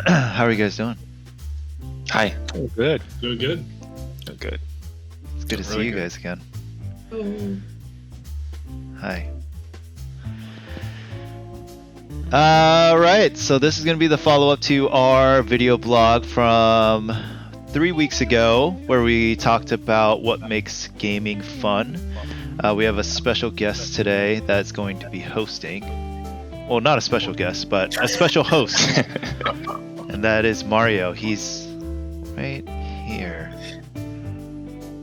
How are you guys doing? Hi. Oh, good. Doing good. Oh, good. It's good to see Really you good. guys again. Oh. Hi. Alright, so this is going to be the follow-up to our video blog from 3 weeks ago, where we talked about what makes gaming fun. We have a special guest today that's going to be hosting. Well, not a special guest, but a special host. And that is Mario. He's right here.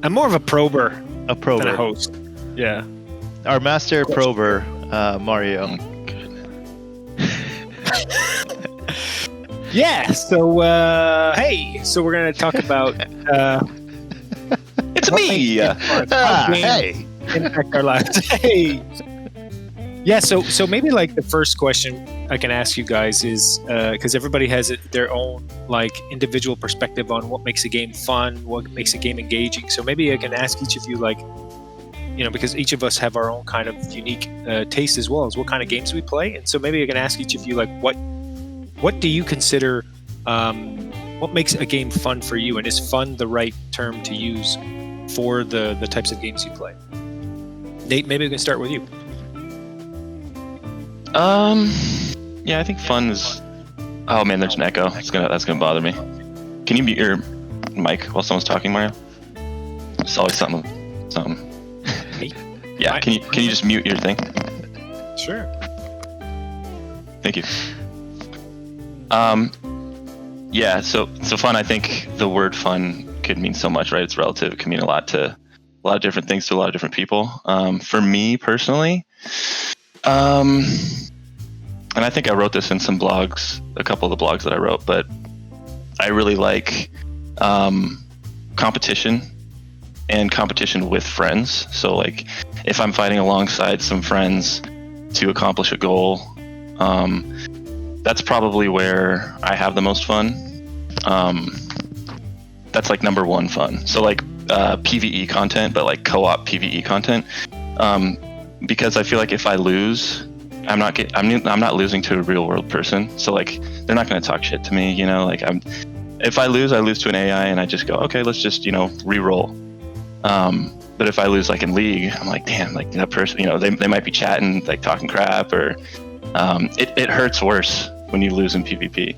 I'm more of a prober A than a prober. host. Yeah. Our master prober, Mario. Yeah. So, hey. So we're gonna talk about It's what me. makes it fun, how Ah, games hey. impact our lives. Hey. Yeah. So maybe like the first question I can ask you guys is because everybody has their own like individual perspective on what makes a game fun, what makes a game engaging. So maybe I can ask each of you like, because each of us have our own kind of unique taste as well as what kind of games we play. And so maybe I can ask each of you like, what do you consider, what makes a game fun for you, and is fun the right term to use for the types of games you play? Nate, maybe we can start with you. Yeah, I think fun is. Oh man, there's an echo. That's gonna bother me. Can you mute your mic while someone's talking, Mario? It's always something. Me? Yeah. Can you just mute your thing? Sure. Thank you. Yeah. So fun. I think the word fun could mean so much, right? It's relative. It can mean a lot of different things to a lot of different people. For me personally, and I think I wrote this in some blogs, a couple of the blogs that I wrote, but I really like competition and competition with friends. So like if I'm fighting alongside some friends to accomplish a goal, that's probably where I have the most fun. That's like number one fun. So like PvE content, but like co-op PvE content, because I feel like if I lose, I'm not losing to a real world person. So like they're not going to talk shit to me, like if I lose to an AI and I just go, okay, let's just, re-roll. But if I lose like in League, I'm like, damn, like that person, they might be chatting, like talking crap, or it hurts worse when you lose in PvP.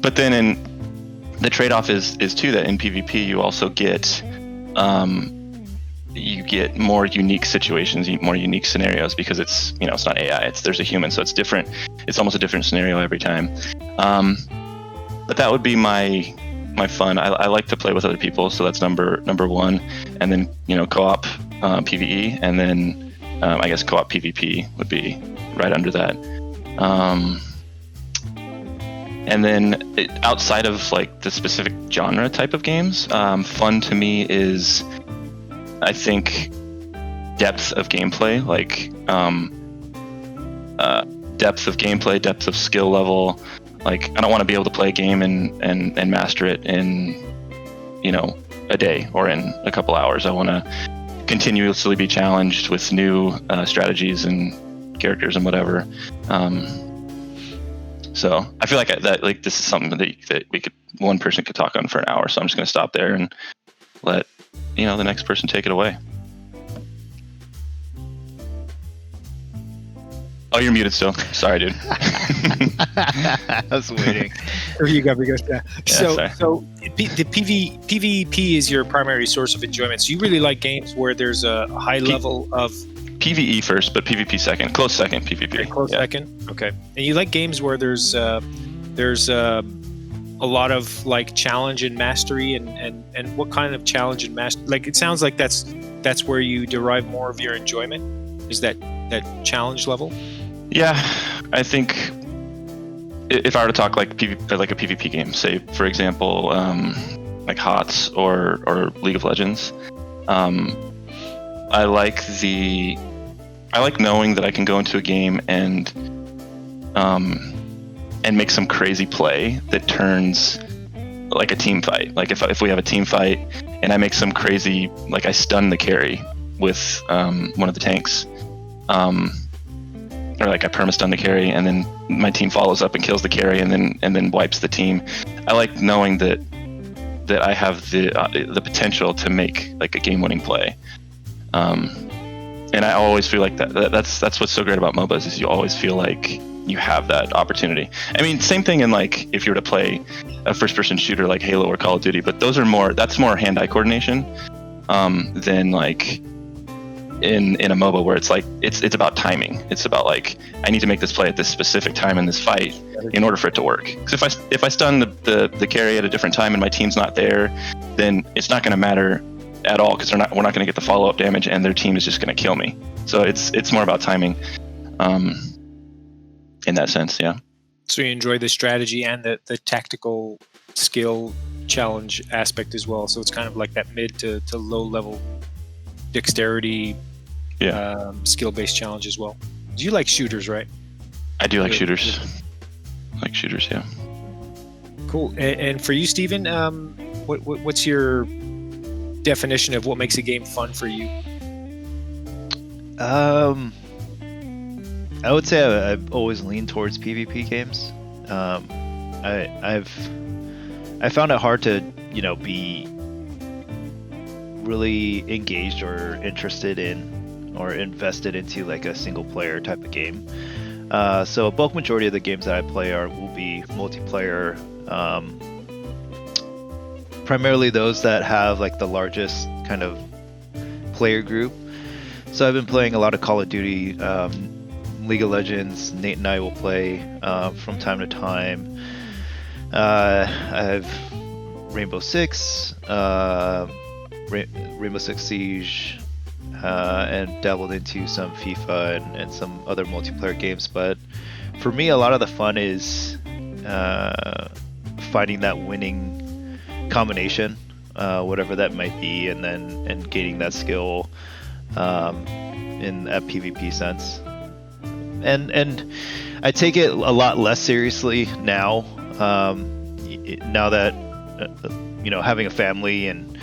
But then in the trade-off is too that in PvP you also get more unique situations, more unique scenarios, because it's it's not AI, there's a human, so it's different. It's almost a different scenario every time. But that would be my fun. I like to play with other people, so that's number one, and then co-op PvE, and then I guess co-op PvP would be right under that. And then outside of like the specific genre type of games, fun to me is, I think, depth of gameplay, like depth of gameplay, depth of skill level. Like I don't want to be able to play a game and master it in a day or in a couple hours. I want to continuously be challenged with new strategies and characters and whatever. So I feel like this is something that one person could talk on for an hour. So I'm just going to stop there and let the next person take it away. Oh, you're muted still. Sorry, dude. I was waiting. There you go. Yeah. sorry. So the PvP is your primary source of enjoyment. So you really like games where there's a high level of PvE first, but PvP second. Close second, PvP. close second. Okay. And you like games where there's a lot of like challenge and mastery, and what kind of challenge and mastery? Like it sounds like that's where you derive more of your enjoyment. Is that challenge level? Yeah, I think if I were to talk like a PvP game, say for example, like HOTS or League of Legends, I like knowing that I can go into a game and make some crazy play that turns like a team fight. Like if we have a team fight and I make some crazy, like I stun the carry with one of the tanks, or like I perma-stun the carry, and then my team follows up and kills the carry, and then wipes the team. I like knowing that I have the potential to make like a game-winning play. And I always feel like that's what's so great about MOBAs, is you always feel like you have that opportunity. I mean, same thing in like if you were to play a first-person shooter like Halo or Call of Duty, but that's more hand-eye coordination than like in a MOBA where it's like it's about timing. It's about like I need to make this play at this specific time in this fight in order for it to work. Because if I stun the carry at a different time and my team's not there, then it's not going to matter at all, because we're not going to get the follow-up damage, and their team is just going to kill me. So it's more about timing, in that sense, yeah. So you enjoy the strategy and the tactical skill challenge aspect as well. So it's kind of like that mid to low level dexterity, skill-based challenge as well. Do you like shooters, right? I do like shooters. Like shooters, yeah. Cool. And for you, Steven, what's your definition of what makes a game fun for you? I would say I've always leaned towards PvP games. I found it hard to, be really engaged or interested in or invested into like a single player type of game. So a bulk majority of the games that I play will be multiplayer. Primarily those that have like the largest kind of player group. So I've been playing a lot of Call of Duty, League of Legends. Nate and I will play from time to time. I have Rainbow Six, Rainbow Six Siege, and dabbled into some FIFA and some other multiplayer games. But for me, a lot of the fun is finding that winning combination, whatever that might be, and gaining that skill in a PvP sense. And I take it a lot less seriously now. Now that having a family and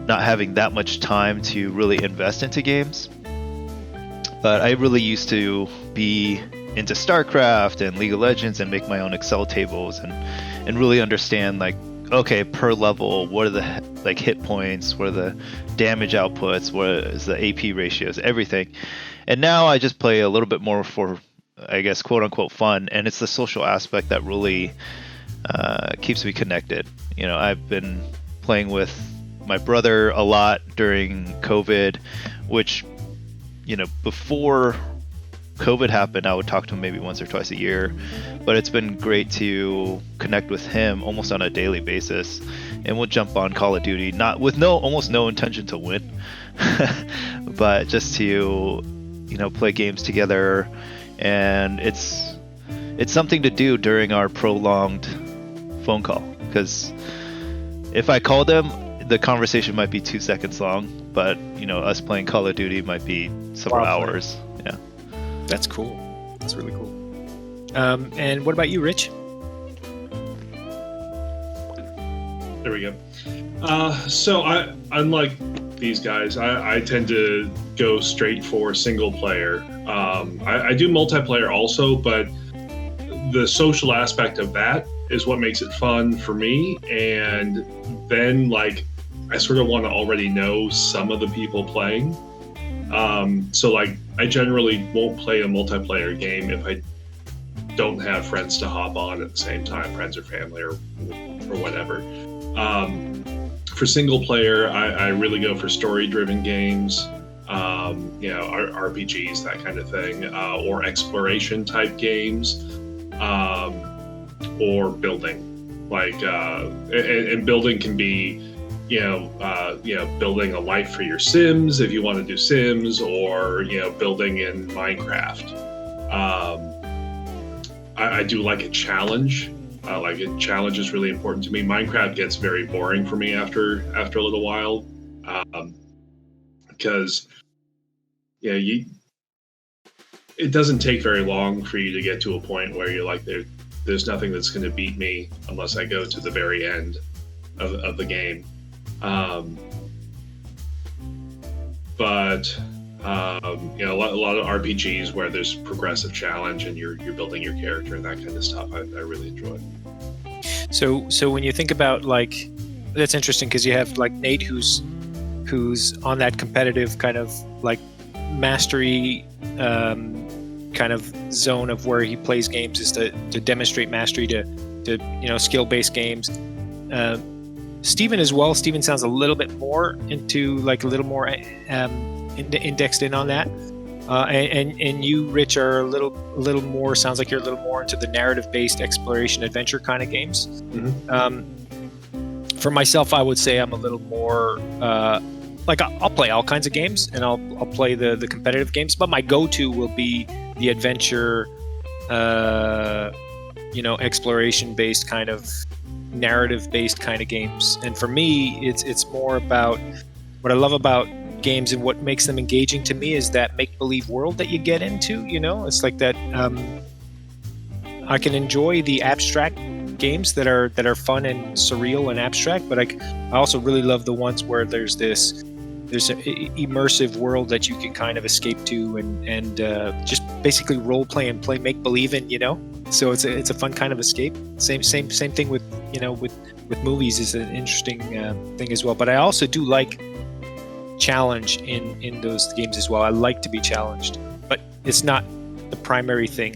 not having that much time to really invest into games. But I really used to be into StarCraft and League of Legends and make my own Excel tables and really understand like, okay, per level, what are the hit points, what are the damage outputs, what is the AP ratios, everything. And now I just play a little bit more for, I guess, quote unquote fun, and it's the social aspect that really keeps me connected. I've been playing with my brother a lot during COVID, which, before COVID happened, I would talk to him maybe once or twice a year, but it's been great to connect with him almost on a daily basis, and we'll jump on Call of Duty, not with almost no intention to win, but just to, play games together, and it's something to do during our prolonged phone call, because if I called them, the conversation might be 2 seconds long, but us playing Call of Duty might be several hours. Yeah. That's cool. That's really cool. And what about you, Rich? There we go. So unlike these guys, I tend to go straight for single player. I do multiplayer also, but the social aspect of that is what makes it fun for me. And then like I sort of want to already know some of the people playing. So like I generally won't play a multiplayer game if I don't have friends to hop on at the same time, friends or family or whatever. For single player, I really go for story-driven games, RPGs, that kind of thing, or exploration type games, or building. Like, and building can be, building a life for your Sims if you want to do Sims, or building in Minecraft. I do like a challenge. A challenge is really important to me. Minecraft gets very boring for me after a little while, because it doesn't take very long for you to get to a point where you're like, there's nothing that's going to beat me unless I go to the very end of the game. But You know, a lot of RPGs where there's progressive challenge and you're building your character and that kind of stuff. I really enjoy. So when you think about like, that's interesting because you have like Nate who's on that competitive kind of like mastery kind of zone of where he plays games is to demonstrate mastery to you know, skill-based games. Steven as well. Steven sounds a little bit more into like a little more indexed in on that. And you, Rich, are a little more. Sounds like you're a little more into the narrative-based exploration adventure kind of games. Mm-hmm. For myself, I would say I'm a little more like I'll play all kinds of games, and I'll play the competitive games. But my go-to will be the adventure, you know, exploration-based kind of narrative-based kind of games. And for me, it's more about what I love about games and what makes them engaging to me is that make-believe world that you get into. You know, it's like that. I can enjoy the abstract games that are fun and surreal and abstract, but I also really love the ones where there's an immersive world that you can kind of escape to and just basically role play and play make-believe in. You know, so it's a fun kind of escape. Same thing with, you know, with movies is an interesting thing as well. But I also do like challenge in those games as well. I like to be challenged, but it's not the primary thing,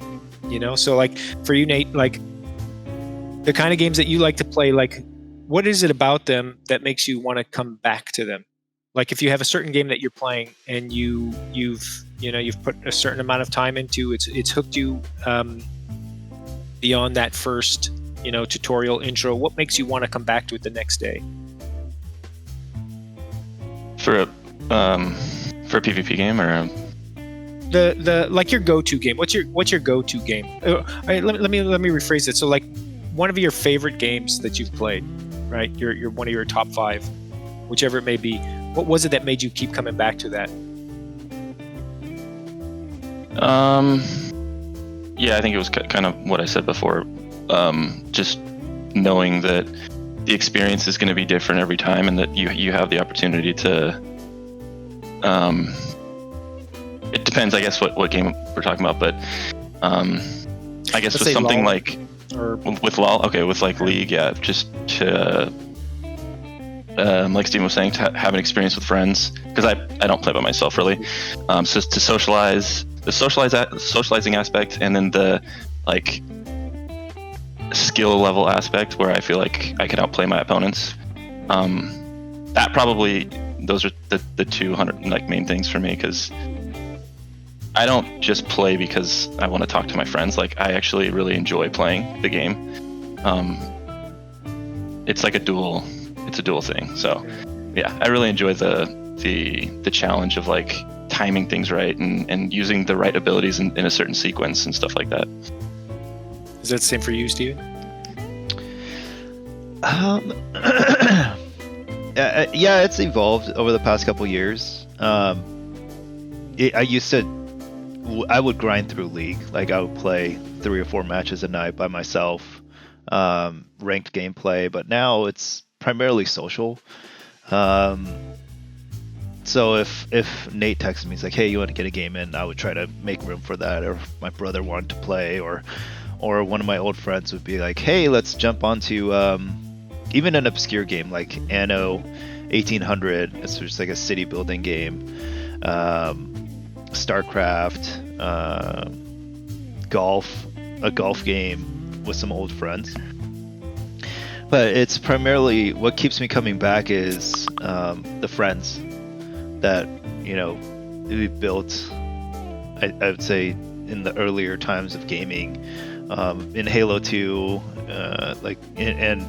you know. So like for you, Nate, like the kind of games that you like to play, like what is it about them that makes you want to come back to them? Like if you have a certain game that you're playing and you've put a certain amount of time into it's hooked you beyond that first, you know, tutorial intro, what makes you want to come back to it the next day? For a PvP game or the like your go-to game. What's your go-to game? Let me rephrase it. So like one of your favorite games that you've played, right? Your one of your top 5, whichever it may be. What was it that made you keep coming back to that? Yeah, I think it was kind of what I said before. Just knowing that the experience is going to be different every time, and that you have the opportunity to. It depends, I guess, what game we're talking about, but I guess with something LOL, like or with LOL, okay, with like League, yeah, just to like Steven was saying, to have an experience with friends, because I don't play by myself really, so to socialize, the socializing aspect, and then the like skill level aspect where I feel like I can outplay my opponents. That probably, those are the 200 like main things for me, because I don't just play because I want to talk to my friends. Like I actually really enjoy playing the game. It's like a dual thing. So yeah, I really enjoy the challenge of like timing things right and using the right abilities in a certain sequence and stuff like that. Is that the same for you, Steven? Yeah, it's evolved over the past couple years. I would grind through League. Like I would play 3 or 4 matches a night by myself, ranked gameplay. But now it's primarily social. So if Nate texted me, he's like, "Hey, you want to get a game in?" I would try to make room for that. Or if my brother wanted to play, or one of my old friends would be like, "Hey, let's jump onto even an obscure game like Anno 1800. It's just like a city building game. StarCraft, a golf game with some old friends." But it's primarily what keeps me coming back is the friends that, you know, we built. I would say in the earlier times of gaming, in Halo 2, like in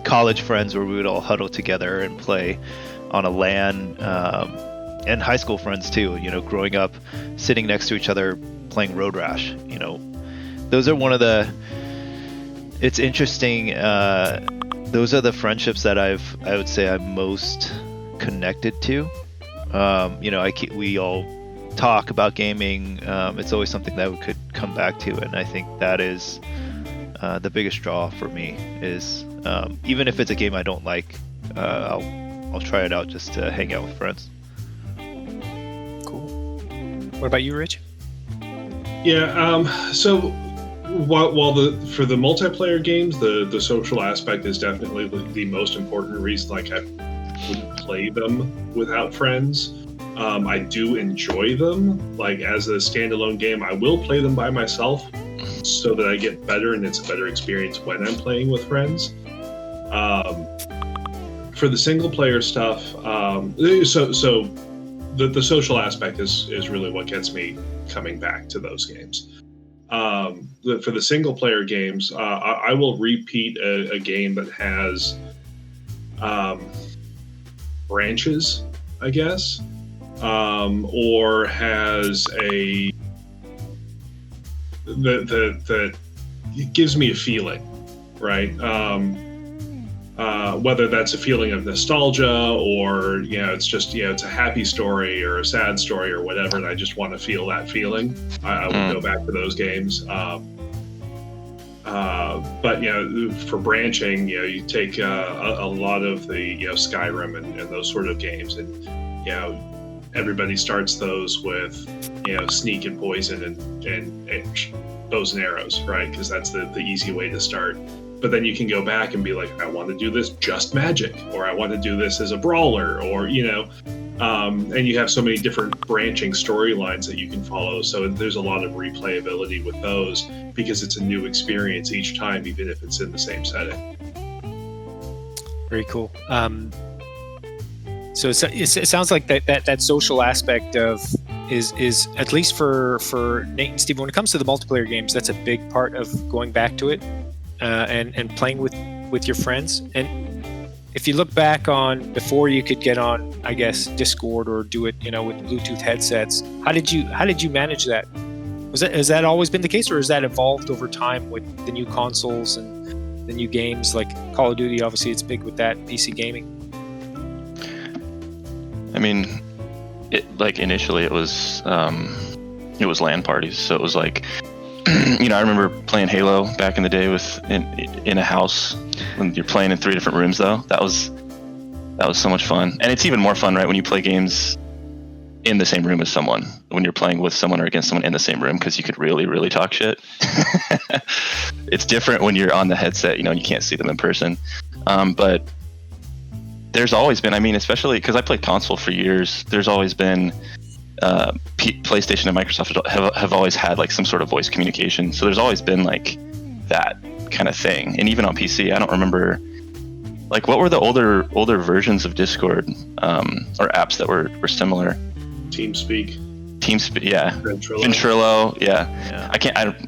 college friends where we would all huddle together and play on a LAN, and high school friends too. You know, growing up, sitting next to each other playing Road Rash. You know, those are one of the. It's interesting. Those are the friendships that I would say I'm most connected to. You know, we all talk about gaming. It's always something that we could come back to, and I think that is the biggest draw for me. Is even if it's a game I don't like, I'll try it out just to hang out with friends. Cool. What about you, Rich? Yeah. So while for the multiplayer games, the social aspect is definitely the most important reason. Like I wouldn't play them without friends. I do enjoy them. Like as a standalone game, I will play them by myself so that I get better and it's a better experience when I'm playing with friends. For the single player stuff, so the social aspect is really what gets me coming back to those games. For the single player games, I will repeat a game that has branches, I guess, or has that gives me a feeling, right? Whether that's a feeling of nostalgia or it's just it's a happy story or a sad story or whatever, and I just want to feel that feeling. I would go back to those games. But for branching, you take a lot of the Skyrim and those sort of games, and everybody starts those with sneak and poison and bows and arrows, right? Because that's the easy way to start. But then you can go back and be like, I want to do this just magic, or I want to do this as a brawler, or and you have so many different branching storylines that you can follow. So there's a lot of replayability with those because it's a new experience each time, even if it's in the same setting. Very cool. So it sounds like that social aspect of is at least for Nate and Steve, when it comes to the multiplayer games, that's a big part of going back to it. And playing with your friends. And if you look back on before you could get on, I guess, Discord or do it, with Bluetooth headsets, how did you manage that? Has that always been the case, or has that evolved over time with the new consoles and the new games like Call of Duty? Obviously, it's big with that PC gaming. I mean, initially it was LAN parties, so it was like. I remember playing Halo back in the day in a house when you're playing in 3 different rooms though. That was so much fun. And it's even more fun, right, when you play games in the same room as someone, when you're playing with someone or against someone in the same room, because you could really, really talk shit. It's different when you're on the headset, and you can't see them in person. But there's always been, especially because I played console for years, there's always been PlayStation and Microsoft have always had like some sort of voice communication, so there's always been like that kind of thing. And even on PC, I don't remember like what were the older versions of Discord or apps that were similar. TeamSpeak, yeah. Ventrilo, yeah.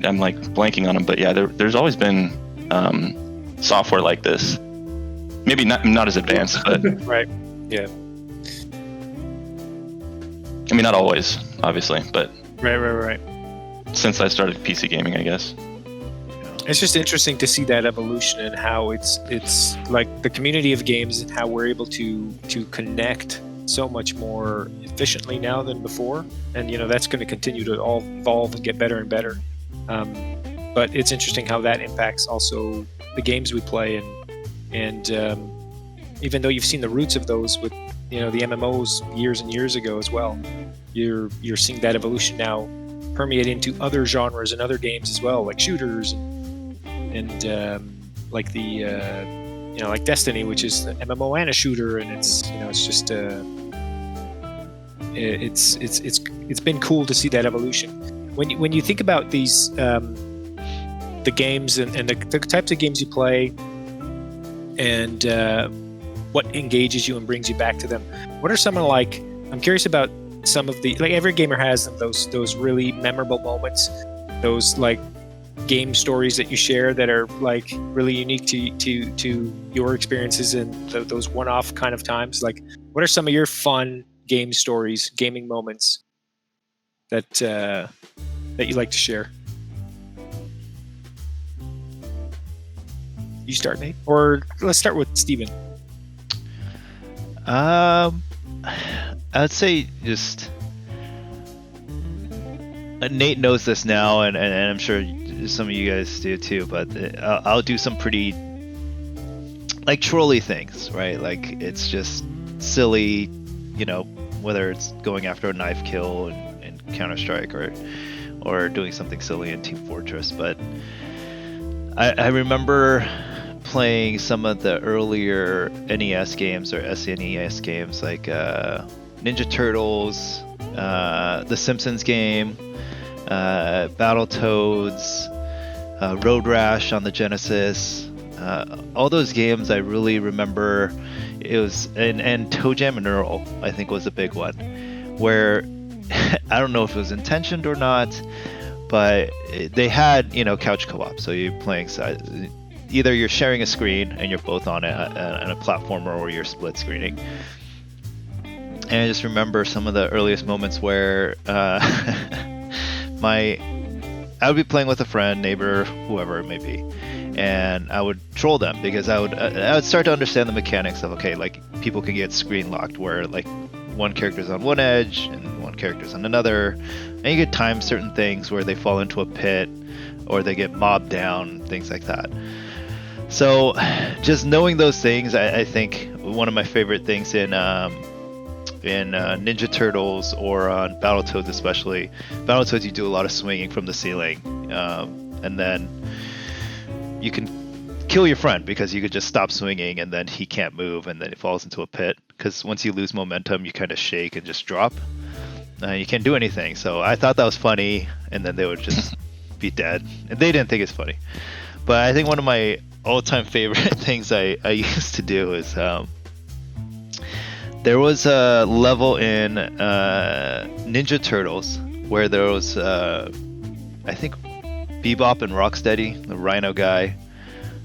I'm like blanking on them, but yeah, there's always been software like this. Maybe not as advanced, but right, yeah. Not always, obviously, but right. Since I started PC gaming, I guess. It's just interesting to see that evolution and how it's like the community of games and how we're able to connect so much more efficiently now than before. And that's going to continue to all evolve and get better and better. But it's interesting how that impacts also the games we play, and even though you've seen the roots of those with the MMOs years and years ago as well, you're seeing that evolution now permeate into other genres and other games as well, like shooters and like the like Destiny, which is an MMO and a shooter, and it's it's just it's been cool to see that evolution. When you think about these the games and the types of games you play and what engages you and brings you back to them, what are some of I'm curious about some of the, every gamer has those really memorable moments, those game stories that you share that are really unique to your experiences and those one-off kind of times. What are some of your fun game stories, gaming moments that you like to share? You start, Nate, or let's start with Steven. I'd say just Nate knows this now, and I'm sure some of you guys do too. But I'll do some pretty trolley things, right? It's just silly, whether it's going after a knife kill and Counter-Strike or doing something silly in Team Fortress. But I remember playing some of the earlier NES games or SNES games like Ninja Turtles, the Simpsons game, Battletoads, Road Rash on the Genesis. All those games I really remember. It was and Toe Jam and Earl I think was a big one, where I don't know if it was intentioned or not, but they had couch co-op, so you're playing side. Either you're sharing a screen and you're both on a platformer, or you're split screening. And I just remember some of the earliest moments where I would be playing with a friend, neighbor, whoever it may be, and I would troll them because I would start to understand the mechanics of, okay, like people can get screen locked where like one character's on one edge and one character's on another, and you could time certain things where they fall into a pit or they get mobbed down, things like that. So just knowing those things, I think one of my favorite things in Ninja Turtles or on Battletoads especially. Battletoads, you do a lot of swinging from the ceiling, and then you can kill your friend because you could just stop swinging and then he can't move and then it falls into a pit, because once you lose momentum you kind of shake and just drop. You can't do anything. So I thought that was funny, and then they would just be dead, and they didn't think it's funny. But I think one of my all-time favorite things I used to do is there was a level in Ninja Turtles where there was I think Bebop and Rocksteady, the Rhino guy,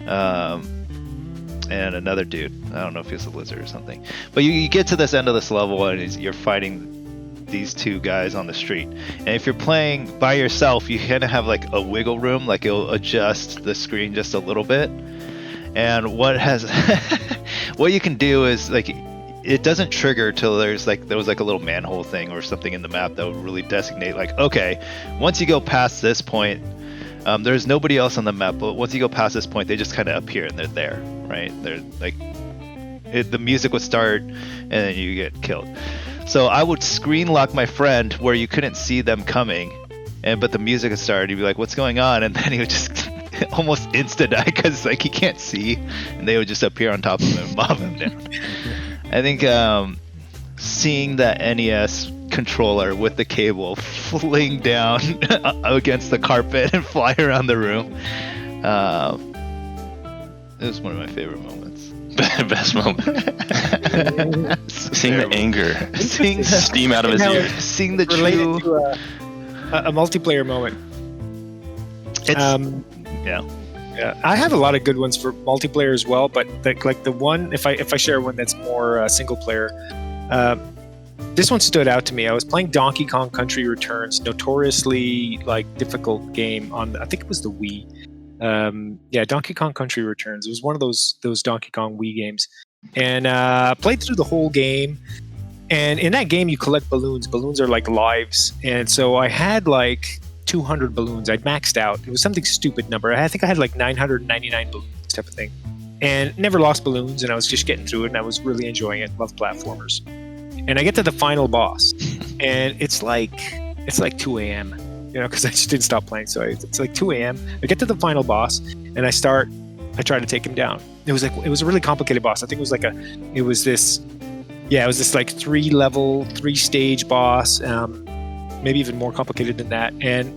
and another dude. I don't know if he was a lizard or something. But you get to this end of this level and you're fighting these two guys on the street. And if you're playing by yourself, you kind of have like a wiggle room, like it'll adjust the screen just a little bit. And what you can do is like, it doesn't trigger till there was like a little manhole thing or something in the map that would really designate like, okay, once you go past this point, there's nobody else on the map, but once you go past this point, they just kind of appear and they're there, right? They're like, the music would start and then you get killed. So I would screen lock my friend where you couldn't see them coming, but the music had started. He'd be like, "What's going on?" And then he would just almost insta die because like he can't see, and they would just appear on top of him and mob him down. I think seeing that NES controller with the cable fling down against the carpet and fly around the room, it was one of my favorite moments. Best moment. Seeing the anger, seeing the steam out of his ears, seeing the related true to a multiplayer moment. Yeah. I have a lot of good ones for multiplayer as well, but like the one, if I share one that's more single player, this one stood out to me. I was playing Donkey Kong Country Returns, notoriously like difficult game on, I think it was the Wii. Donkey Kong Country Returns. It was one of those Donkey Kong Wii games, and played through the whole game. And in that game, you collect balloons. Balloons are like lives, and so I had like 200 balloons. I'd maxed out. It was something stupid number. I think I had like 999 balloons, type of thing, and never lost balloons. And I was just getting through it, and I was really enjoying it. Love platformers. And I get to the final boss, and it's like 2 a.m. Because I just didn't stop playing. So it's like 2 a.m. I get to the final boss, and I try to take him down. It was a really complicated boss. I think it was this like 3-stage boss, maybe even more complicated than that, and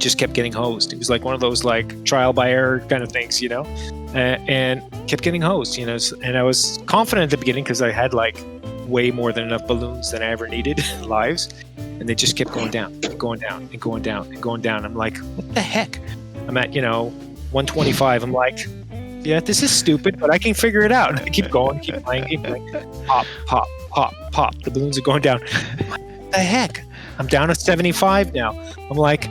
just kept getting hosed. It was like one of those like trial by error kind of things, and kept getting hosed, and I was confident at the beginning because I had like way more than enough balloons than I ever needed lives. And they just kept going down, and going down, and going down, and going down. I'm like, what the heck? I'm at, 125. I'm like, yeah, this is stupid, but I can figure it out. I keep going, keep playing. Pop, pop, pop, pop. The balloons are going down. I'm like, what the heck? I'm down to 75 now. I'm like,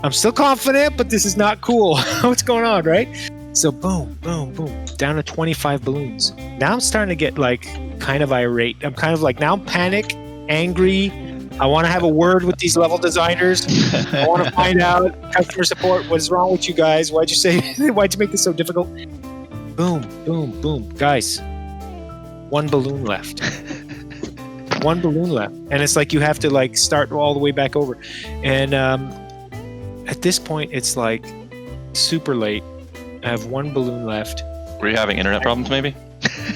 I'm still confident, but this is not cool. What's going on, right? So boom, boom, boom, down to 25 balloons. Now I'm starting to get like kind of irate. I'm kind of like, now I'm panic, angry. I want to have a word with these level designers. I want to find out, customer support, what is wrong with you guys? Why'd you make this so difficult? Boom, boom, boom. Guys, one balloon left. one balloon left, and it's like you have to like start all the way back over. And at this point, it's like super late. I have one balloon left. Were you having internet problems, maybe?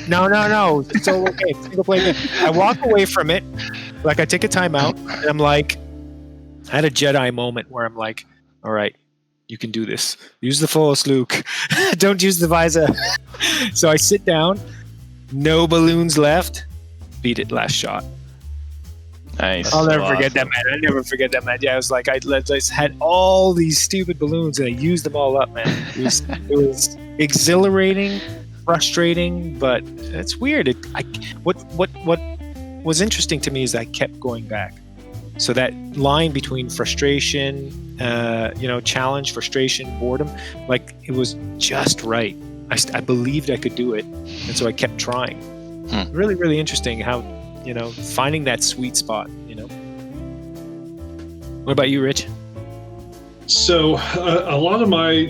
No. It's all okay. It's single player game. I walk away from it. Like, I take a timeout, and I'm like, I had a Jedi moment where I'm like, all right, you can do this. Use the Force, Luke. Don't use the visor. So I sit down. No balloons left. Beat it last shot. Nice. I'll never forget that, man. I never forget that, man. Yeah, I was like, I just had all these stupid balloons, and I used them all up, man. It was exhilarating, frustrating, but it's weird. What was interesting to me is I kept going back. So that line between frustration, challenge, frustration, boredom, like, it was just right. I believed I could do it, and so I kept trying. Really, really interesting how, finding that sweet spot, What about you, Rich? So a lot of my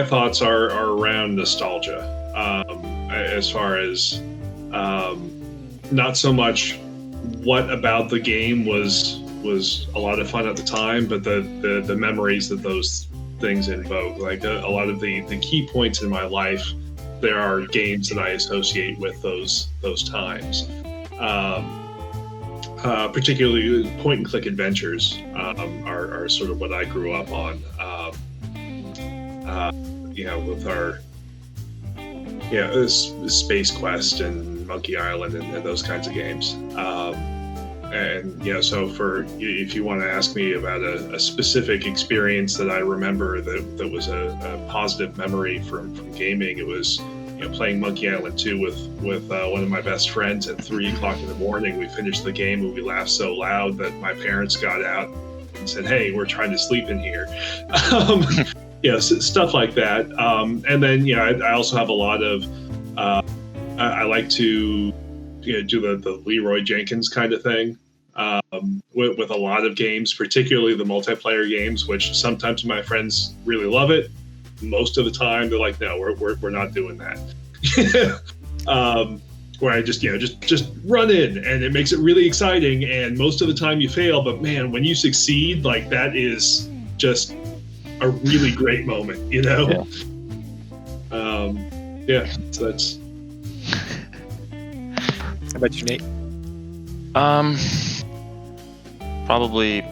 thoughts are around nostalgia, as far as not so much what about the game was a lot of fun at the time, but the memories that those things invoke. Like a lot of the key points in my life, there are games that I associate with those times. Particularly point and click adventures are sort of what I grew up on. With our Space Quest and Monkey Island and those kinds of games. So if you want to ask me about a specific experience that I remember that was a positive memory from gaming, it was playing Monkey Island 2 with one of my best friends at 3 o'clock in the morning. We finished the game and we laughed so loud that my parents got out and said, "Hey, we're trying to sleep in here." Stuff like that. And then I also have a lot of I like to do the Leroy Jenkins kind of thing with a lot of games, particularly the multiplayer games, which sometimes my friends really love it. Most of the time they're like, no, we're not doing that. Where I just run in, and it makes it really exciting, and most of the time you fail, but man, when you succeed, like, that is just a really great moment, so that's. How about you, Nate? Probably.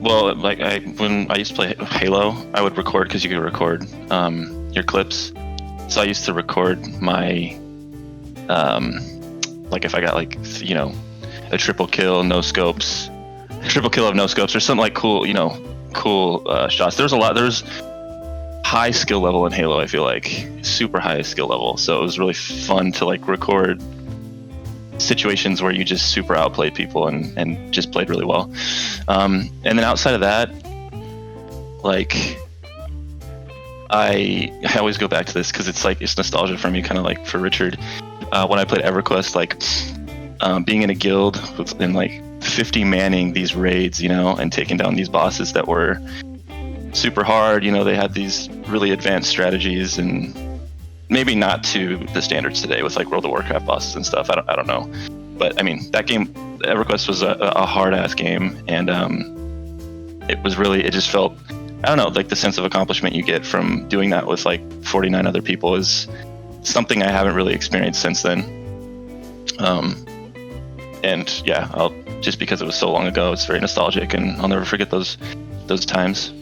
Well, like when I used to play Halo, I would record, because you could record your clips. So I used to record my, like, if I got a triple kill, no scopes, triple kill of no scopes, or something like cool shots. There's high skill level in Halo. I feel like super high skill level. So it was really fun to record situations where you just super outplayed people and just played really well. And then outside of that, I always go back to this because it's nostalgia for me, kind of like for Richard. When I played EverQuest, being in a guild and 50 manning these raids, and taking down these bosses that were super hard. They had these really advanced strategies, and maybe not to the standards today with World of Warcraft bosses and stuff. I don't know, but I mean, that game, EverQuest, was a hard ass game, and it just felt, I don't know, the sense of accomplishment you get from doing that with 49 other people is something I haven't really experienced since then. And yeah, just because it was so long ago, it's very nostalgic, and I'll never forget those times.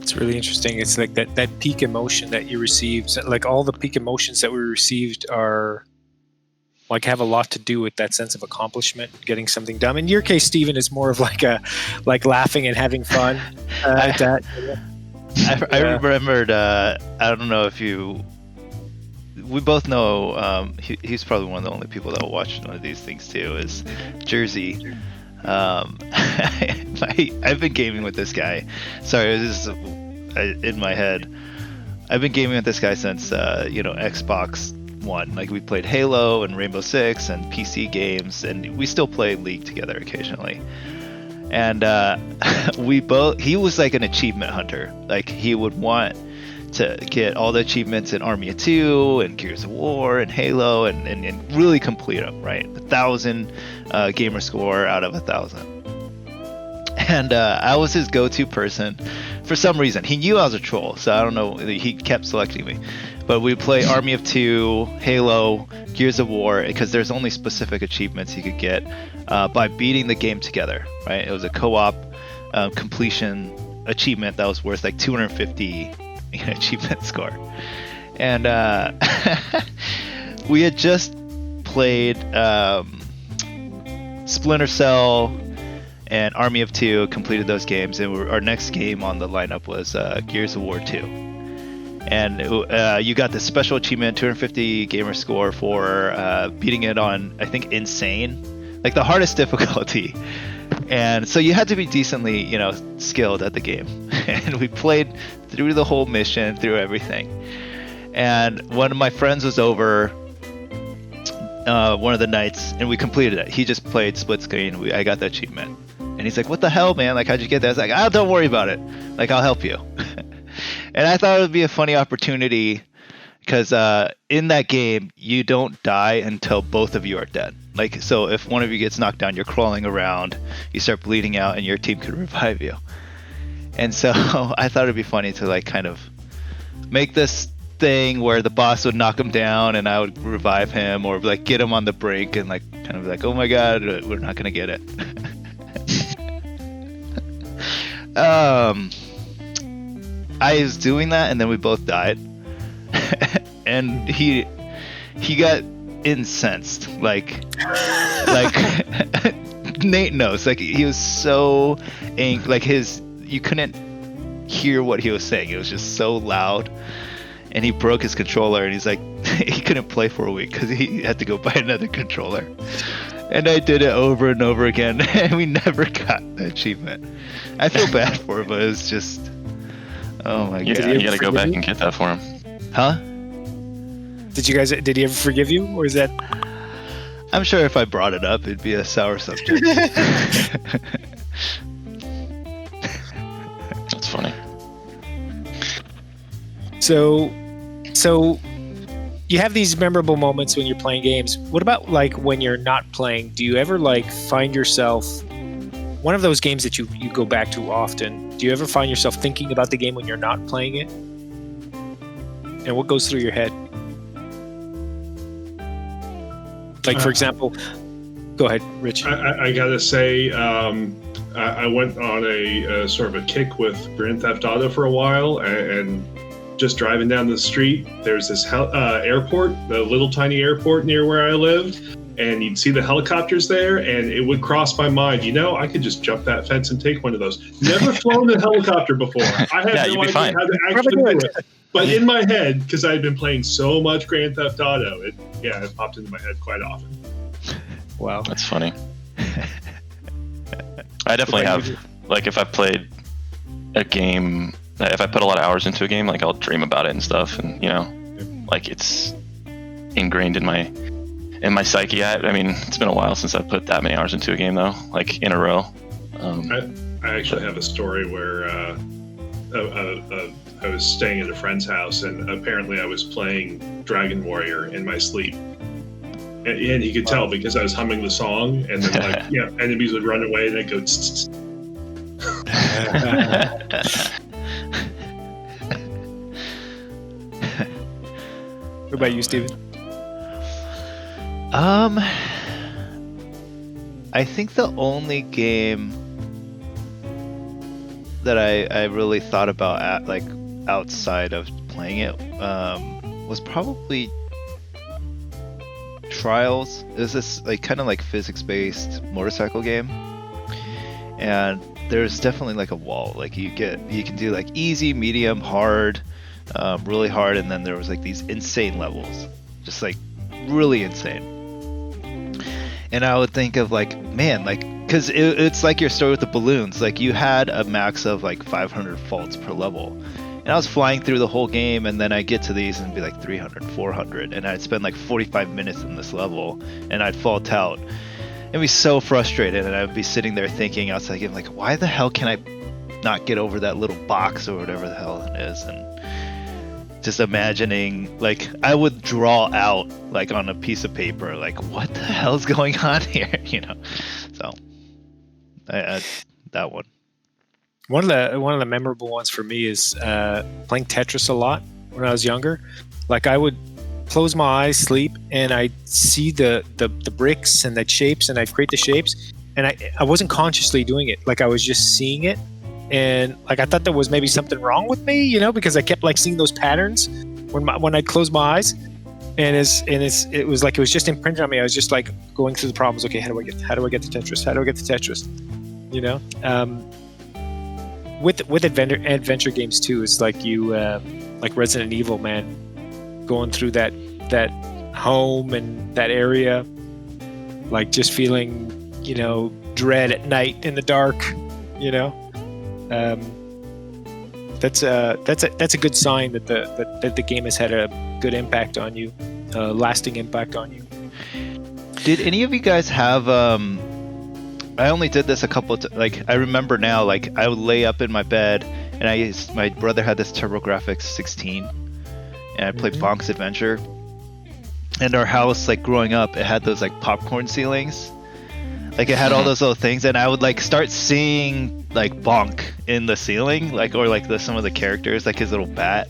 It's really interesting. It's like that peak emotion that you received. All the peak emotions that we received are have a lot to do with that sense of accomplishment, getting something done. In your case, Steven, is more of laughing and having fun. I remembered. I don't know if we both know. He's probably one of the only people that will watch one of these things too. Is Jersey. I've been gaming with this guy. Sorry, this is in my head. I've been gaming with this guy since Xbox One. We played Halo and Rainbow Six and PC games, and we still play League together occasionally. And he was like an achievement hunter. He would want to get all the achievements in Army of Two and Gears of War and Halo and really complete them, right? 1,000 gamer score out of 1,000. And I was his go-to person for some reason. He knew I was a troll, so I don't know. He kept selecting me. But we play Army of Two, Halo, Gears of War, because there's only specific achievements you could get by beating the game together, right? It was a co-op completion achievement that was worth like 250 achievement score. And we had just played Splinter Cell and Army of Two, completed those games, and our next game on the lineup was Gears of War 2. And you got this special achievement, 250 gamer score for beating it on, I think, Insane, like the hardest difficulty. And so you had to be decently, skilled at the game. And we played through the whole mission, through everything. And one of my friends was over one of the nights, and we completed it. He just played split screen. I got the achievement. And he's like, "What the hell, man? Like, how'd you get that?" I was like, "Oh, don't worry about it. Like, I'll help you." And I thought it would be a funny opportunity because in that game, you don't die until both of you are dead. Like, so if one of you gets knocked down, you're crawling around, you start bleeding out, and your team could revive you. And so I thought it'd be funny to like kind of make this thing where the boss would knock him down and I would revive him, or like get him on the brink and like kind of like, "Oh my god, we're not gonna get it." I was doing that, and then we both died. And he got incensed, like Nate knows, like he was so angry, like you couldn't hear what he was saying. It was just so loud, and he broke his controller, and he's like, he couldn't play for a week because he had to go buy another controller. And I did it over and over again, and we never got the achievement. I feel bad for him, but it's just, oh my god. You gotta go back and get that for him. Huh? Did he ever forgive you, or is that? I'm sure if I brought it up, it'd be a sour subject. That's funny. So you have these memorable moments when you're playing games. What about like when you're not playing? Do you ever like find yourself one of those games that you go back to often? Do you ever find yourself thinking about the game when you're not playing it? And what goes through your head? Like, for example, go ahead, Rich. I gotta say, I went on a sort of a kick with Grand Theft Auto for a while, and just driving down the street, there's this airport, the little tiny airport near where I lived, and you'd see the helicopters there, and it would cross my mind, I could just jump that fence and take one of those. Never flown a helicopter before. I had no idea how to actually do it. But in my head, because I had been playing so much Grand Theft Auto, it popped into my head quite often. Wow. That's funny. I definitely have, like, if I played a game, if I put a lot of hours into a game, like, I'll dream about it and stuff, and, like, it's ingrained in my psyche. I mean, it's been a while since I put that many hours into a game, though, like, in a row. I actually have a story where I was staying at a friend's house, and apparently I was playing Dragon Warrior in my sleep. And he could tell because I was humming the song, and then enemies would run away, and I'd go. Tss, tss. What about you, Steven? I think the only game that I really thought about outside of playing it was probably Trials. It was this kind of physics-based motorcycle game, and there's definitely like a wall. Like you can do like easy, medium, hard, really hard, and then there was like these insane levels, just like really insane. And I would think of because it's like your story with the balloons. Like you had a max of like 500 faults per level. And I was flying through the whole game, and then I'd get to these and be like 300, 400, and I'd spend like 45 minutes in this level, and I'd fault out. I'd be so frustrated, and I'd be sitting there thinking outside the game, like, why the hell can I not get over that little box or whatever the hell it is? And just imagining, like, I would draw out, like, on a piece of paper, like, what the hell's going on here, you know? So, that one. One of the memorable ones for me is playing Tetris a lot when I was younger. Like, I would close my eyes, sleep, and I'd see the bricks and the shapes, and I'd create the shapes, and I wasn't consciously doing it. Like, I was just seeing it, and like I thought there was maybe something wrong with me, you know, because I kept like seeing those patterns when I'd close my eyes, and it was like it was just imprinted on me. I was just like going through the problems. Okay, how do I get the Tetris? How do I get the Tetris? You know. With adventure games too, it's like you like Resident Evil, man, going through that home and that area, like just feeling, you know, dread at night in the dark, you know. That's a good sign that the game has had a good impact on you, lasting impact on you. Did any of you guys have I only did this a couple of like I remember now, like I would lay up in my bed and my brother had this TurboGrafx 16 and I played Bonk's Adventure, and our house, like growing up, it had those like popcorn ceilings, like it had all those little things, and I would like start seeing like Bonk in the ceiling, like, or like some of the characters, like his little bat.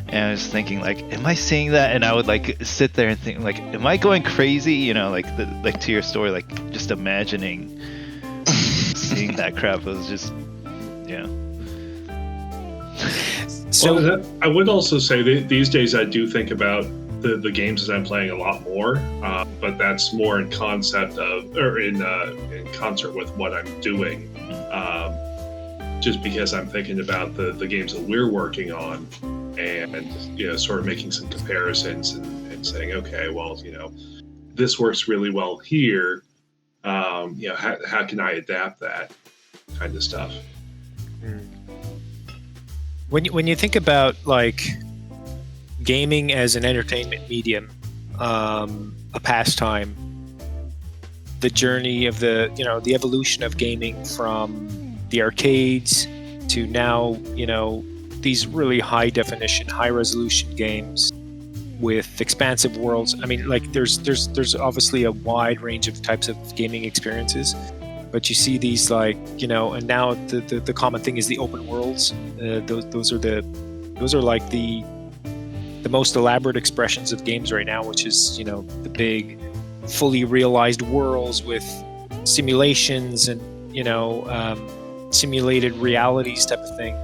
And I was thinking, like, am I seeing that? And I would like sit there and think, like, am I going crazy? You know, like to your story, like just imagining seeing that crap was just, yeah. So I would also say that these days I do think about the games that I'm playing a lot more, but that's more in concept of, or in concert with what I'm doing. Just because I'm thinking about the games that we're working on, and you know, sort of making some comparisons and saying, okay, well, you know, this works really well here. You know, how can I adapt that kind of stuff? When you think about like gaming as an entertainment medium, a pastime, the journey of the evolution of gaming from the arcades to now, you know, these really high definition, high resolution games with expansive worlds. I mean, like there's obviously a wide range of types of gaming experiences, but you see these, like, you know, and now the common thing is the open worlds. Those are like the most elaborate expressions of games right now, which is, you know, the big fully realized worlds with simulations and, you know, simulated realities type of thing.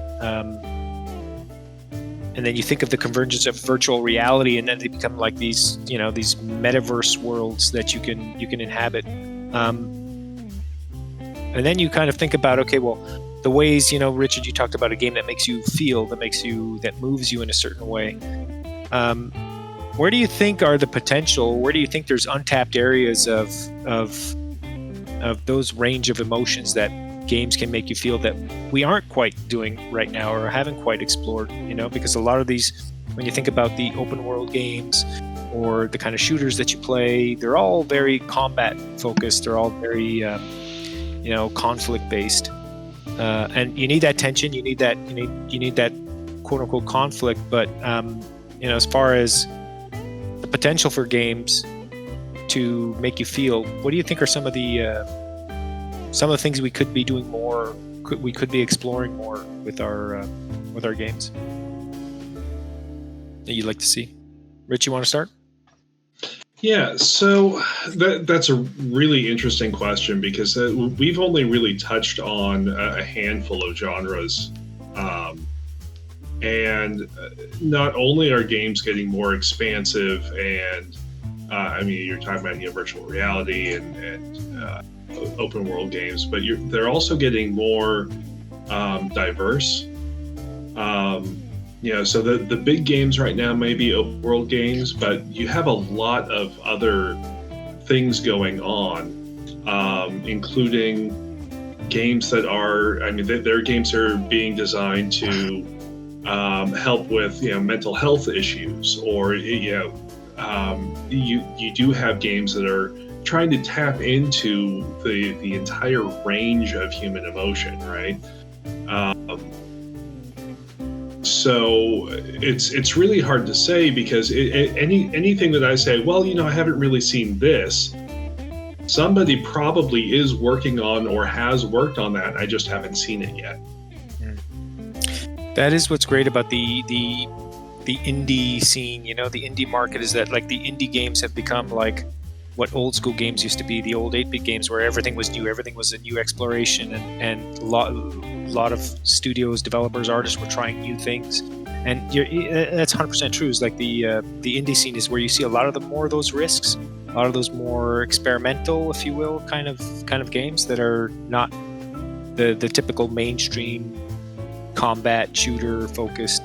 And then you think of the convergence of virtual reality, and then they become like these, you know, these metaverse worlds that you can inhabit. And then you kind of think about, okay, well, the ways, you know, Richard, you talked about a game that makes you feel, that moves you in a certain way. Where do you think are the potential? Where do you think there's untapped areas of those range of emotions that games can make you feel that we aren't quite doing right now or haven't quite explored? You know, because a lot of these, when you think about the open world games or the kind of shooters that you play, they're all very combat focused. They're all very, you know, conflict based, and you need that tension. You need that quote unquote conflict. But you know, as far as the potential for games to make you feel, what do you think are some of the things we could be doing more, we could be exploring more with our games that you'd like to see? Rich, you want to start? Yeah, so that's a really interesting question, because we've only really touched on a handful of genres. And not only are games getting more expansive, and I mean, you're talking about, you know, virtual reality and open world games, but they're also getting more diverse. You know, so the big games right now may be open world games, but you have a lot of other things going on, including games that are, I mean, their games are being designed to help with, you know, mental health issues, or, you know, you do have games that are trying to tap into the entire range of human emotion, right? So So it's really hard to say because anything that I say, well, I haven't really seen this. Somebody probably is working on or has worked on that. I just haven't seen it yet. That is what's great about the indie scene. The indie market is that like the indie games have become like what old school games used to be, the old 8-bit games where everything was new, everything was a new exploration, and a lot of studios, developers, artists were trying new things. And that's 100% true. It's like the indie scene is where you see a lot of the more of those risks, a lot of those more experimental, if you will, kind of games that are not the typical mainstream combat shooter focused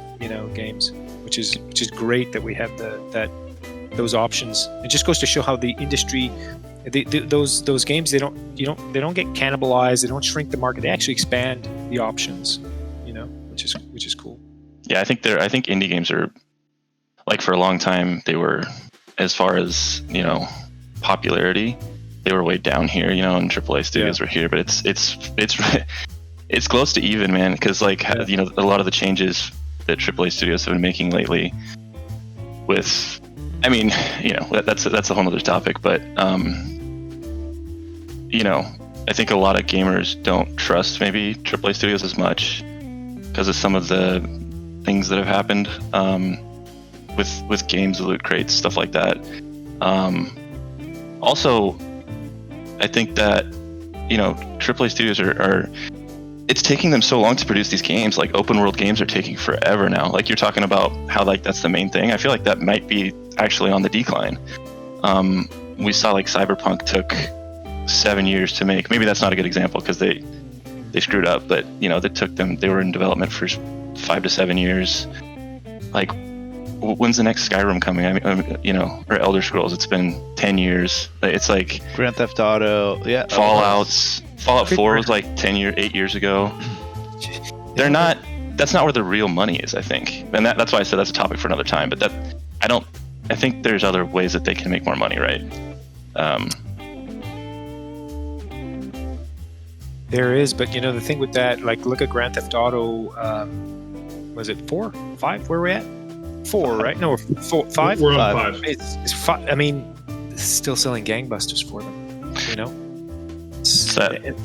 games, which is great that we have those options. It just goes to show how the industry, those games, they don't get cannibalized, they don't shrink the market, they actually expand the options, which is cool. Yeah, I think indie games are, like, for a long time they were, as far as popularity, they were way down here, and AAA studios were here, but it's close to even, man, because like a lot of the changes that AAA studios have been making lately with, that's a whole other topic, but I think a lot of gamers don't trust maybe AAA studios as much because of some of the things that have happened with games, loot crates, stuff like that. Also, I think that AAA studios are it's taking them so long to produce these games. Like, open world games are taking forever now. Like, you're talking about how like that's the main thing. I feel like that might be actually on the decline. We saw like Cyberpunk took 7 years to make. Maybe that's not a good example because they screwed up, but they were in development for 5 to 7 years. Like, when's the next Skyrim coming? Or Elder Scrolls. It's been 10 years. It's like Grand Theft Auto, yeah. Fallout 4 was like 8 years ago. That's not where the real money is, I think. And that's why I said that's a topic for another time. But I think there's other ways that they can make more money, right? There is, but the thing with that, like, look at Grand Theft Auto, was it 4? 5? Where are we at? 4, right? No, we're 4, 5? We're on 5. It's 5. I mean, it's still selling gangbusters for them,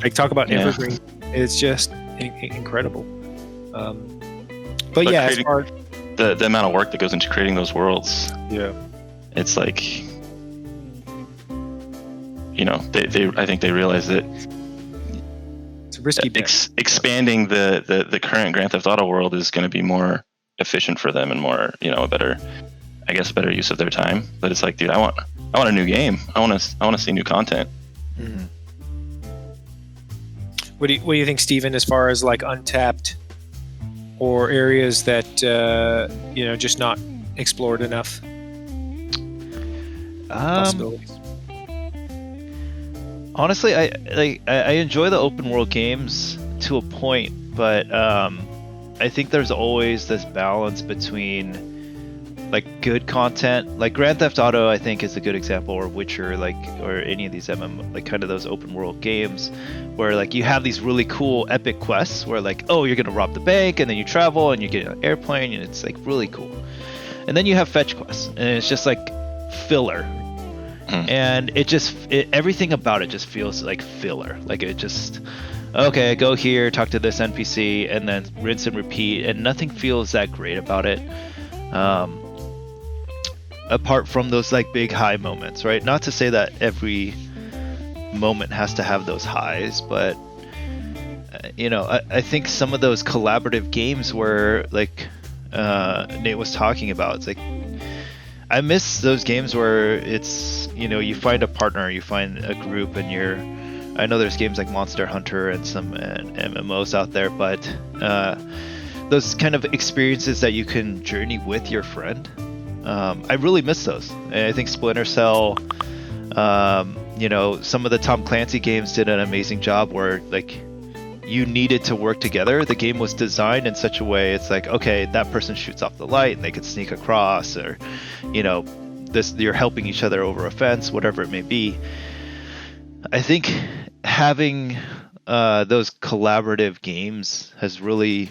Like, talk about evergreen. It's just incredible. But yeah, as far the amount of work that goes into creating those worlds. Yeah. It's like, I think they realize that it's a risky bet. Expanding the current Grand Theft Auto world is going to be more efficient for them and more, a better use of their time. But it's like, dude, I want a new game. I want to see new content. Mm-hmm. What do you think, Steven, as far as like untapped or areas that just not explored enough? Possibilities. Honestly, I enjoy the open world games to a point, but I think there's always this balance between like good content. Like Grand Theft Auto, I think, is a good example, or Witcher, or any of these MMO, like kind of those open world games where like you have these really cool epic quests where like, oh, you're gonna rob the bank, and then you travel and you get on an airplane, and it's like really cool. And then you have fetch quests, and it's just like filler. And everything about it just feels like filler. Like, it just, okay, go here, talk to this NPC, and then rinse and repeat, and nothing feels that great about it. Apart from those like big high moments, right? Not to say that every moment has to have those highs, but I think some of those collaborative games where like Nate was talking about, it's like I miss those games where it's, you find a partner, you find a group, and I know there's games like Monster Hunter and some MMOs out there, but those kind of experiences that you can journey with your friend, I really miss those. And I think Splinter Cell, some of the Tom Clancy games did an amazing job where like you needed to work together. The game was designed in such a way, it's like, okay, that person shoots off the light and they could sneak across, or you're helping each other over a fence, whatever it may be. I think having those collaborative games has really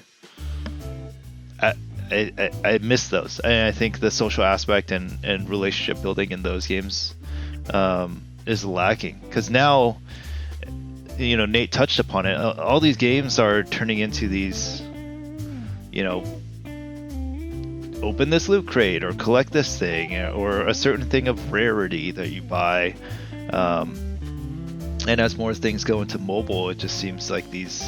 I miss those. And I think the social aspect and relationship building in those games is lacking. Because now, Nate touched upon it. All these games are turning into these, open this loot crate or collect this thing or a certain thing of rarity that you buy. And as more things go into mobile, it just seems like these,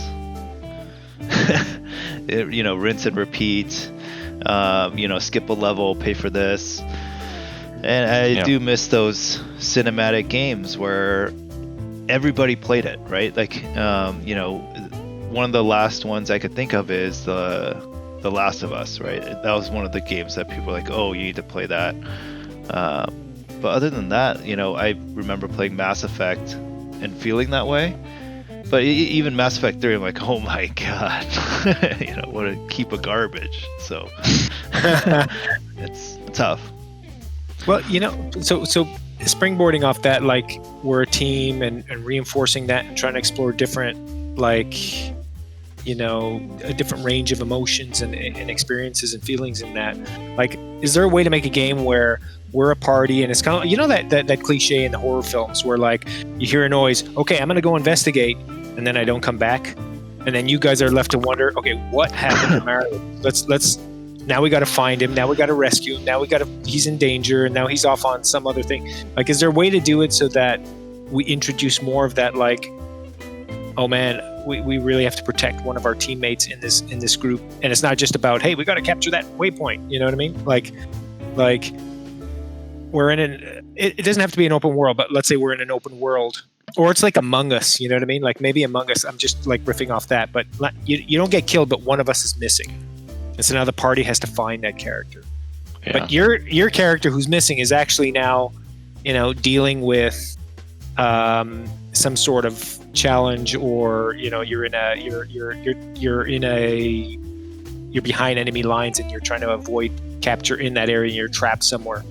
rinse and repeat, skip a level, pay for this. And I do miss those cinematic games where everybody played it, right? Like, one of the last ones I could think of is The Last of Us, right? That was one of the games that people were like, oh, you need to play that. But other than that, I remember playing Mass Effect and feeling that way. But even Mass Effect 3, I'm like, oh my god, what a heap of garbage. So it's tough. Well, so springboarding off that, like, we're a team and reinforcing that and trying to explore different, like, a different range of emotions and experiences and feelings in that. Like, is there a way to make a game where we're a party and it's kind of, that cliche in the horror films where, like, you hear a noise, okay, I'm going to go investigate, and then I don't come back. And then you guys are left to wonder, okay, what happened to Mario? Let's now we got to find him. Now we got to rescue him. He's in danger, and now he's off on some other thing. Like, is there a way to do it so that we introduce more of that, like, oh man, we really have to protect one of our teammates in this group, and it's not just about, hey, we got to capture that waypoint. You know what I mean? Like we're in it doesn't have to be an open world, but let's say we're in an open world, or it's like Among Us. You know what I mean? Like, maybe Among Us. I'm just like riffing off that, but you don't get killed, but one of us is missing, and so now the party has to find that character. Yeah. But your character who's missing is actually now, dealing with some sort of challenge, or you're behind enemy lines and you're trying to avoid capture in that area and you're trapped somewhere.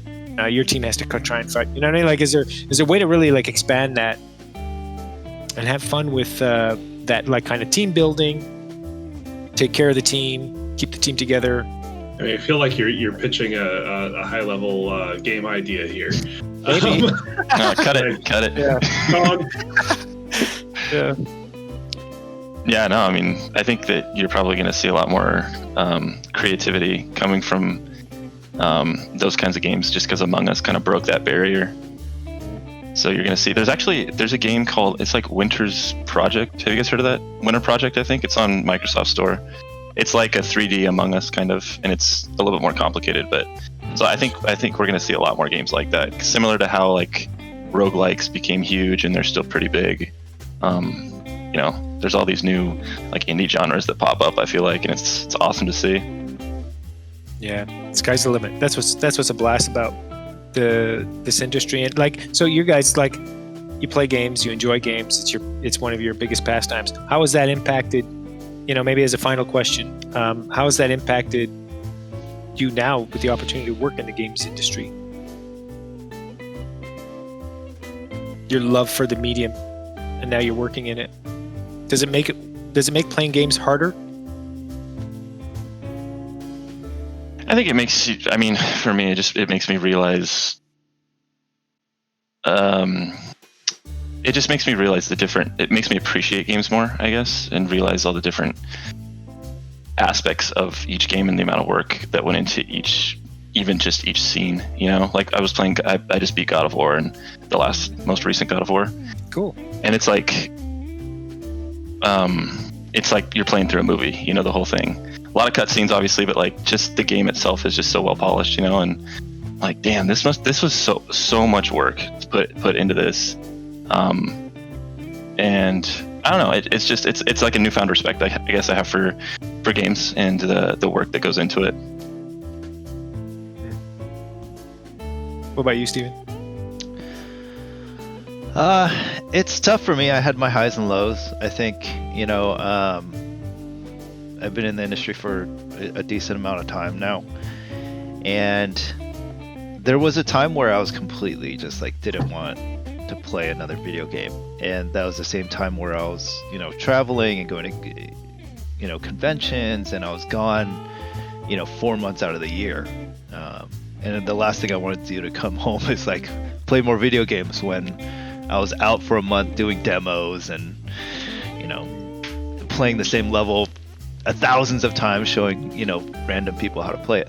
Your team has to try and fight. You know what I mean? Like, is there a way to really, like, expand that and have fun with that, like, kind of team building, take care of the team, keep the team together? I mean, I feel like you're pitching a high level game idea here. Maybe. Cut it. Yeah. Yeah. Yeah, no, I mean, I think that you're probably going to see a lot more creativity coming from those kinds of games, just because Among Us kind of broke that barrier. So you're going to see, there's a game called, it's like Winter's Project. Have you guys heard of that? Winter Project, I think. It's on Microsoft Store. It's like a 3D Among Us kind of, and it's a little bit more complicated. But so I think we're going to see a lot more games like that, similar to how, like, roguelikes became huge and they're still pretty big. There's all these new, like, indie genres that pop up, I feel like, and it's awesome to see. Yeah, sky's the limit. That's what's a blast about this industry. And, like, so you guys, like, you play games, you enjoy games. It's one of your biggest pastimes. How has that impacted? Maybe as a final question, how has that impacted you now with the opportunity to work in the games industry? Your love for the medium, and now you're working in it. Does it make playing games harder? I think it makes you, I mean, for me, it makes me realize, it just makes me realize it makes me appreciate games more, I guess, and realize all the different aspects of each game and the amount of work that went into each scene, like I was playing, I just beat God of War, and the most recent God of War. Cool. And it's like you're playing through a movie, the whole thing. A lot of cutscenes, obviously, but, like, just the game itself is just so well polished, and, like, damn, this was so much work put into this, and I don't know, it's like a newfound respect I guess I have for games and the work that goes into it. What about you, Steven? It's tough for me. I had my highs and lows. I think, I've been in the industry for a decent amount of time now, and there was a time where I was completely just, like, didn't want to play another video game, and that was the same time where I was, traveling and going to, conventions, and I was gone, 4 months out of the year. And the last thing I wanted to do to come home is like play more video games when I was out for a month doing demos and playing the same level thousands of times, showing random people how to play it.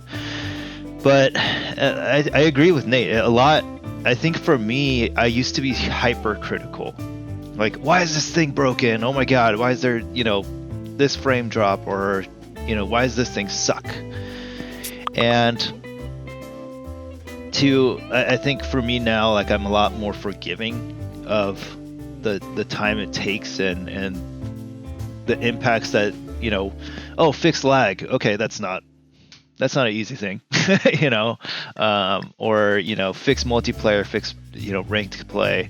But I agree with Nate a lot. I think for me, I used to be hypercritical. Like, why is this thing broken? Oh my god, why is there this frame drop, or why does this thing suck? And I think for me now, like, I'm a lot more forgiving of the time it takes and the impacts that fix lag. Okay, that's not an easy thing. Or fix multiplayer, fix ranked play.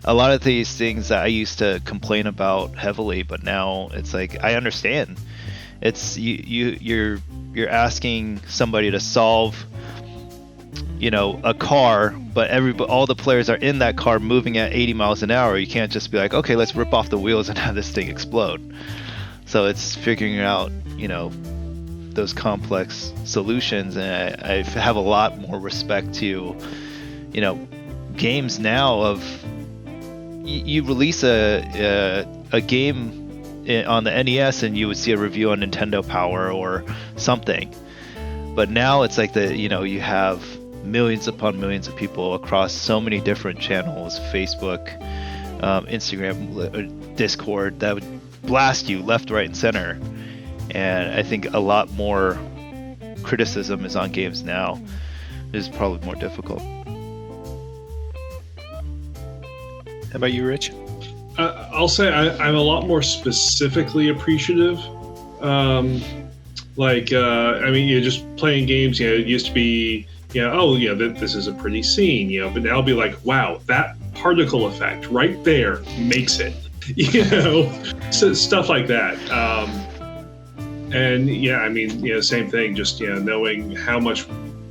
A lot of these things that I used to complain about heavily, but now it's like I understand. It's you're asking somebody to solve a car, but all the players are in that car moving at 80 miles an hour. You can't just be like, okay, let's rip off the wheels and have this thing explode. So it's figuring out those complex solutions, and I have a lot more respect to games now. Of you release a game on the NES and you would see a review on Nintendo Power or something, but now it's like you have millions upon millions of people across so many different channels, Facebook, Instagram, Discord, that would blast you left, right, and center. And I think a lot more criticism is on games now. It's probably more difficult. How about you, Rich? I'll say I'm a lot more specifically appreciative. You're just playing games. It used to be, this is a pretty scene, but now it'll be like, wow, that particle effect right there makes it, so stuff like that. Same thing, just, knowing how much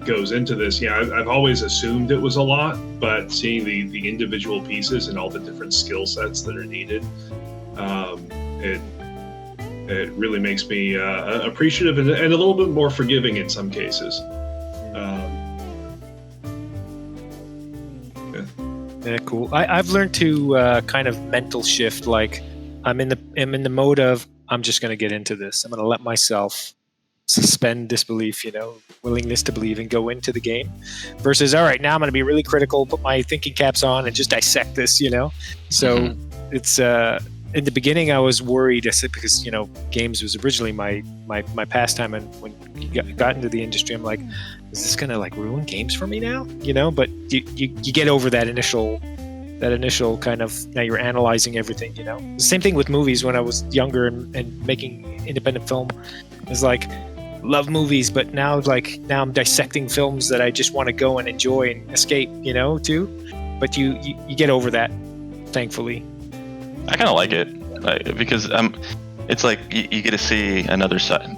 goes into this. I've always assumed it was a lot, but seeing the individual pieces and all the different skill sets that are needed, it really makes me appreciative and a little bit more forgiving in some cases. Yeah, cool. I've learned to kind of mental shift. Like, I'm in the mode of, I'm just going to get into this. I'm going to let myself suspend disbelief, willingness to believe, and go into the game. Versus, all right, now I'm going to be really critical, put my thinking caps on, and just dissect this. So it's in the beginning I was worried. I said, because games was originally my pastime, and when you got into the industry, I'm like, is this going to like ruin games for me now? But you get over that initial kind of, now you're analyzing everything. The same thing with movies. When I was younger and making independent film, it's like, love movies, but now I'm dissecting films that I just want to go and enjoy and escape, too. But you get over that, thankfully. I kind of like it, because it's like you get to see another side.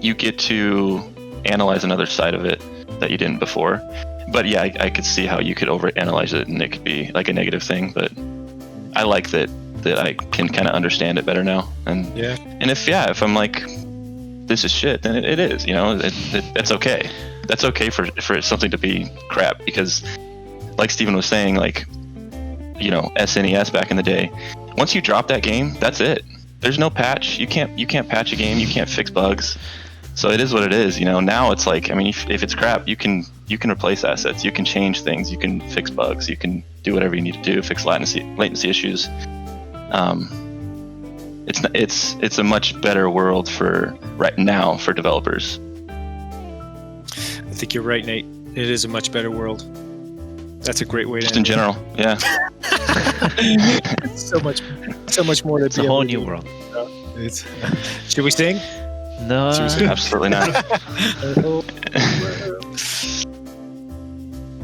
You get to analyze another side of it that you didn't before. But yeah, I could see how you could overanalyze it and it could be like a negative thing. But I like that I can kind of understand it better now. And yeah. And if I'm like, this is shit, then it is. That's okay. That's okay for something to be crap, because like Steven was saying, like, SNES back in the day, once you drop that game, that's it. There's no patch. You can't patch a game. You can't fix bugs. So it is what it is. Now it's like, if it's crap, you can replace assets. You can change things. You can fix bugs. You can do whatever you need to do. Fix latency issues. It's a much better world for right now for developers. I think you're right, Nate. It is a much better world. That's a great way to just in general. Yeah. so much more to It's a whole new world. Should we sing? No, absolutely not.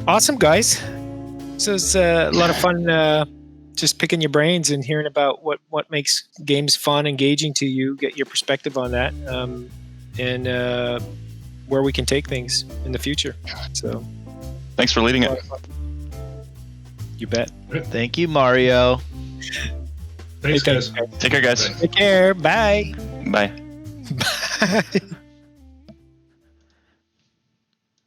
Awesome, guys. So it's a lot of fun just picking your brains and hearing about what makes games fun, engaging to you, get your perspective on that, and where we can take things in the future. So thanks for leading it. You bet. Thank you, Mario. Thanks, guys. Take care, guys. Take care. Bye. Bye. Bye.